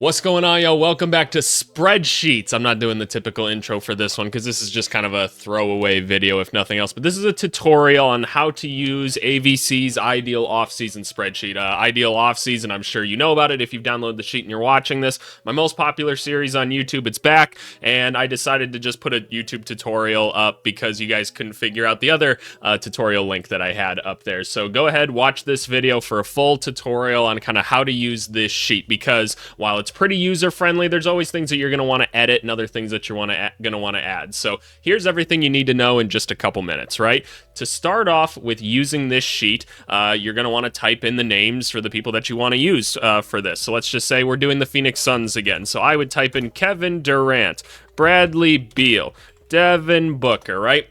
What's going on, yo? Welcome back to Spreadsheets. I'm not doing the typical intro for this one because this is just kind of a throwaway video, if nothing else. But this is a tutorial on how to use AVC's Ideal Offseason spreadsheet. Ideal Offseason, I'm sure you know about it if you've downloaded the sheet and you're watching this. My most popular series on YouTube, it's back, and I decided to just put a YouTube tutorial up because you guys couldn't figure out the other tutorial link that I had up there. So go ahead, watch this video for a full tutorial on kind of how to use this sheet, because while it's pretty user-friendly, there's always things that you're going to want to edit and other things that you're going to want to add. So here's everything you need to know in just a couple minutes, right? To start off with using this sheet, you're going to want to type in the names for the people that you want to use for this. So let's just say we're doing the Phoenix Suns again. So I would type in Kevin Durant, Bradley Beal, Devin Booker, right?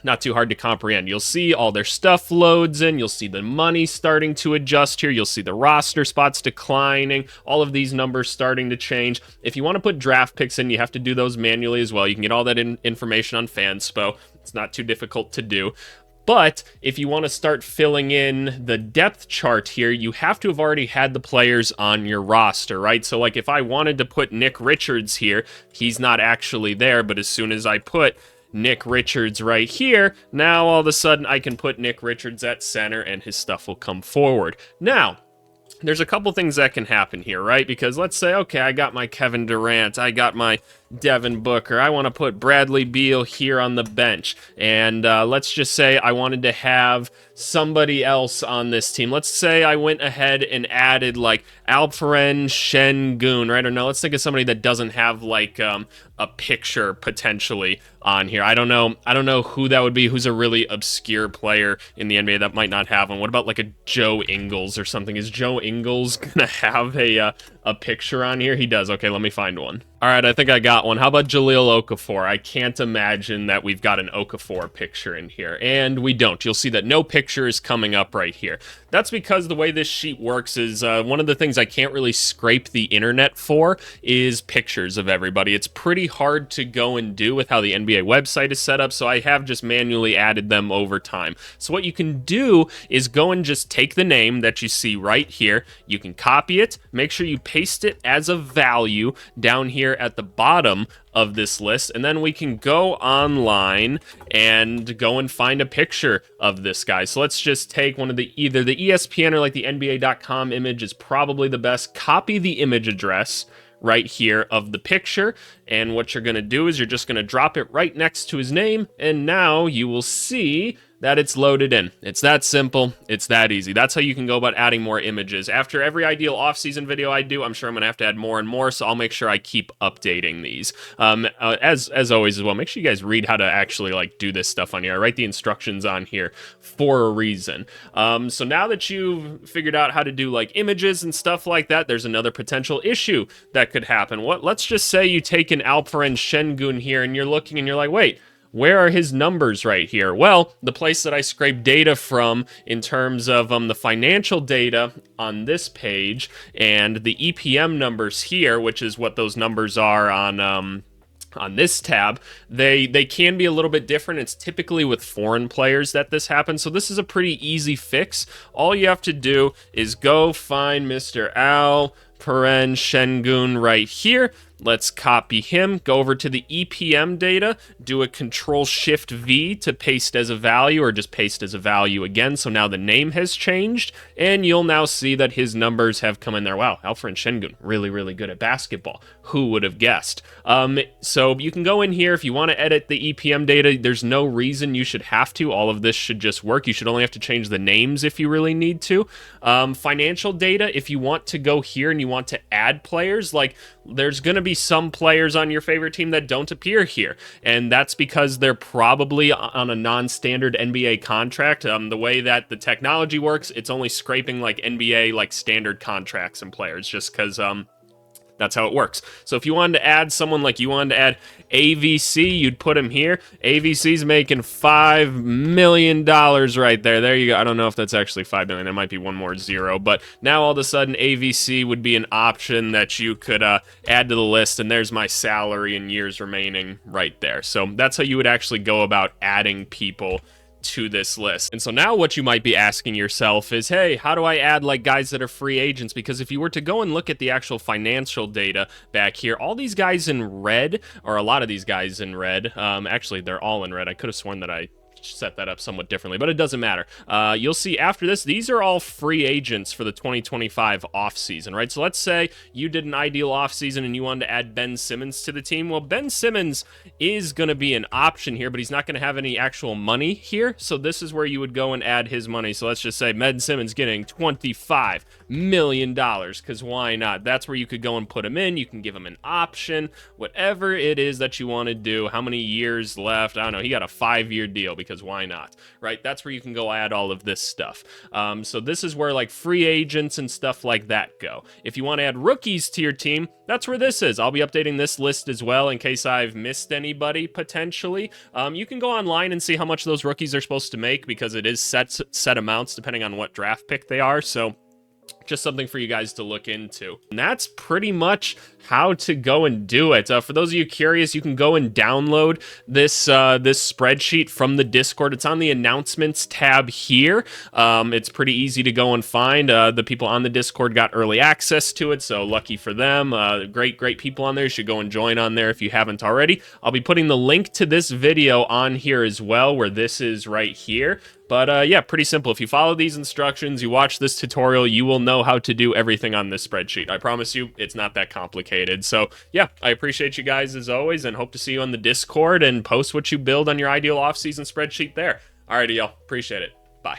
Not too hard to comprehend. You'll see all their stuff loads in. You'll see the money starting to adjust here. You'll see the roster spots declining. All of these numbers starting to change. If you want to put draft picks in, you have to do those manually as well. You can get all that information on Fanspo. It's not too difficult to do. But if you want to start filling in the depth chart here, you have to have already had the players on your roster, right? So like if I wanted to put Nick Richards here, he's not actually there, but as soon as I put Nick Richards right here, now all of a sudden I can put Nick Richards at center and his stuff will come forward. Now, there's a couple things that can happen here, right? Because let's say, okay, I got my Kevin Durant, I got my Devin Booker, I want to put Bradley Beal here on the bench, and let's just say I wanted to have somebody else on this team. Let's say I went ahead and added like Alperen Şengün, right? Or no, let's think of somebody that doesn't have like a picture potentially on here. I don't know who that would be, who's a really obscure player in the NBA that might not have one. What about like a Joe Ingles or something? Is Joe Ingles gonna have a picture on here? He does. Okay, let me find one. All right, I think I got one. How about Jahlil Okafor? I can't imagine that we've got an Okafor picture in here, and we don't. You'll see that no picture is coming up right here. That's because the way this sheet works is one of the things I can't really scrape the internet for is pictures of everybody. It's pretty hard to go and do with how the NBA website is set up, so I have just manually added them over time. So what you can do is go and just take the name that you see right here. You can copy it, make sure you paste it as a value down here at the bottom of this list, and then we can go online and go and find a picture of this guy. So let's just take one of either the ESPN or like the NBA.com image is probably the best. Copy the image address right here of the picture, and what you're going to do is you're just going to drop it right next to his name, and now you will see that it's loaded in. It's that simple. It's that easy. That's how you can go about adding more images. After every Ideal Offseason video I do, I'm sure I'm going to have to add more and more, so I'll make sure I keep updating these. As always as well, make sure you guys read how to actually like do this stuff on here. I write the instructions on here for a reason. So now that you've figured out how to do like images and stuff like that, there's another potential issue that could happen. Let's just say you take an Alperen Şengün here and you're looking and you're like, wait, where are his numbers right here? Well, the place that I scrape data from in terms of the financial data on this page and the EPM numbers here, which is what those numbers are on this tab, they can be a little bit different. It's typically with foreign players that this happens, so this is a pretty easy fix. All you have to do is go find Mr. Alperen Şengün right here. Let's copy him, go over to the EPM data, do a Control-Shift-V to paste as a value, or just paste as a value again, so now the name has changed, and you'll now see that his numbers have come in there. Wow, Alperen Şengün, really, really good at basketball. Who would have guessed? So you can go in here if you want to edit the EPM data. There's no reason you should have to. All of this should just work. You should only have to change the names if you really need to. Financial data, if you want to go here and you want to add players, like there's going to be some players on your favorite team that don't appear here, and that's because they're probably on a non-standard NBA contract. The way that the technology works, it's only scraping like NBA like standard contracts and players, just because that's how it works. So if you wanted to add someone, like you wanted to add AVC, you'd put him here. AVC's making $5 million right there. There you go. I don't know if that's actually $5 million. There might be one more zero. But now all of a sudden, AVC would be an option that you could add to the list. And there's my salary and years remaining right there. So that's how you would actually go about adding people to this list. And so now what you might be asking yourself is, hey, how do I add like guys that are free agents? Because if you were to go and look at the actual financial data back here, all these guys in red, or a lot of these guys in red, actually they're all in red. I could have sworn that I set that up somewhat differently, but it doesn't matter. You'll see after this, these are all free agents for the 2025 offseason, right? So let's say you did an ideal offseason and you wanted to add Ben Simmons to the team. Well, Ben Simmons is going to be an option here, but he's not going to have any actual money here. So this is where you would go and add his money. So let's just say Ben Simmons getting $25 million, because why not? That's where you could go and put him in. You can give him an option, whatever it is that you want to do. How many years left? I don't know. He got a 5-year deal, because why not, right? That's where you can go add all of this stuff. So this is where like free agents and stuff like that go. If you want to add rookies to your team, that's where this is. I'll be updating this list as well in case I've missed anybody potentially. You can go online and see how much those rookies are supposed to make, because it is set amounts depending on what draft pick they are. So just something for you guys to look into. And that's pretty much how to go and do it. For those of you curious, you can go and download this this spreadsheet from the Discord. It's on the announcements tab here. It's pretty easy to go and find. The people on the Discord got early access to it, so lucky for them. Great people on there. You should go and join on there if you haven't already. I'll be putting the link to this video on here as well, where this is right here. But yeah, pretty simple. If you follow these instructions, you watch this tutorial, you will know how to do everything on this spreadsheet. I promise you, it's not that complicated. So yeah, I appreciate you guys as always, and hope to see you on the Discord and post what you build on your ideal offseason spreadsheet there. Alrighty, y'all. Appreciate it. Bye.